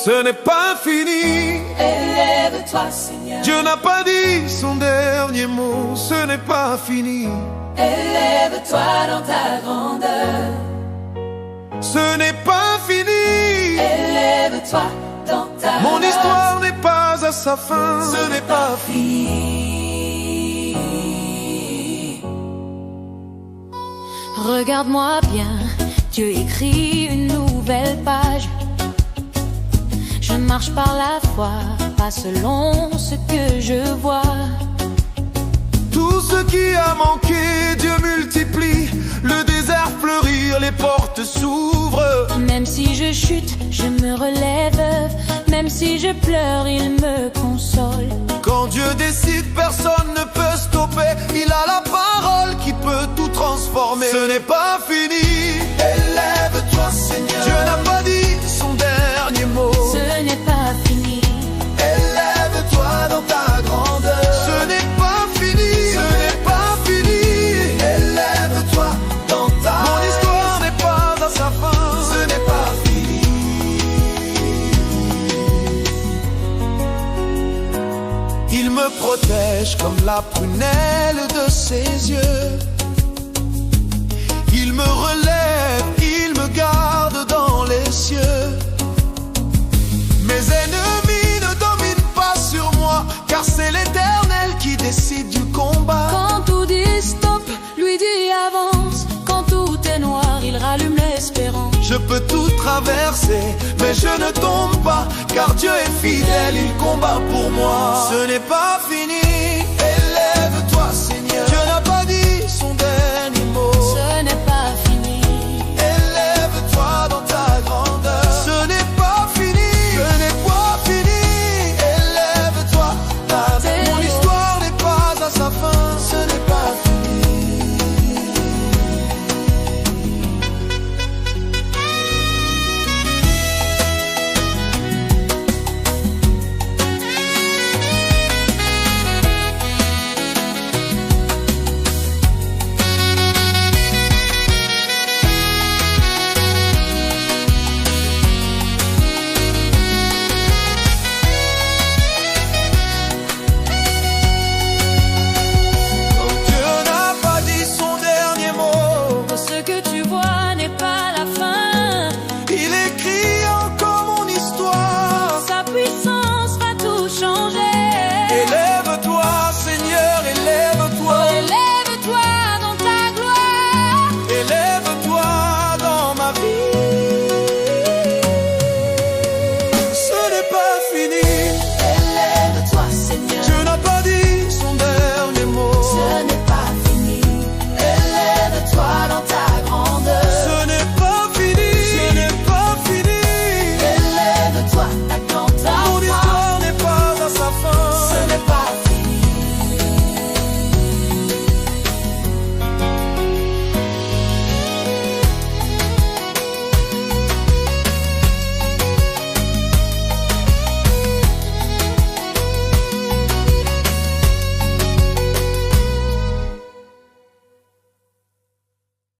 Ce n'est pas fini. Élève-toi, Seigneur. Dieu n'a pas dit son dernier mot. Ce n'est pas fini. Élève-toi dans ta grandeur. Ce n'est pas fini. Élève-toi dans ta Mon histoire n'est pas à sa fin. Ce n'est pas fini. Regarde-moi bien, Dieu écrit une nouvelle page. Je marche par la foi, pas selon ce que je vois. Tout ce qui a manqué, Dieu multiplie. Le désert fleurit, les portes s'ouvrent. Même si je chute, je me relève. Même si je pleure, il me console. Quand Dieu décide, personne ne peut stopper. Il a la parole qui peut tout transformer. Ce n'est pas fini. Élève-toi, Seigneur. Dieu n'a pas dit son dernier mot. Ce n'est pas fini. Élève-toi dans ta grandeur. Ce n'est pas fini. Ce n'est pas fini. Élève-toi dans ta... Mon histoire n'est pas à sa fin. Ce n'est pas fini. Il me protège comme la prunelle de ses yeux. Il me relève, il me garde dans les cieux. Mes ennemis ne dominent pas sur moi, car c'est l'Éternel qui décide du combat. Quand tout dit stop, lui dit avance. Quand tout est noir, il rallume l'espérance. Je peux tout traverser, mais je ne tombe pas, car Dieu est fidèle, il combat pour moi. Ce n'est pas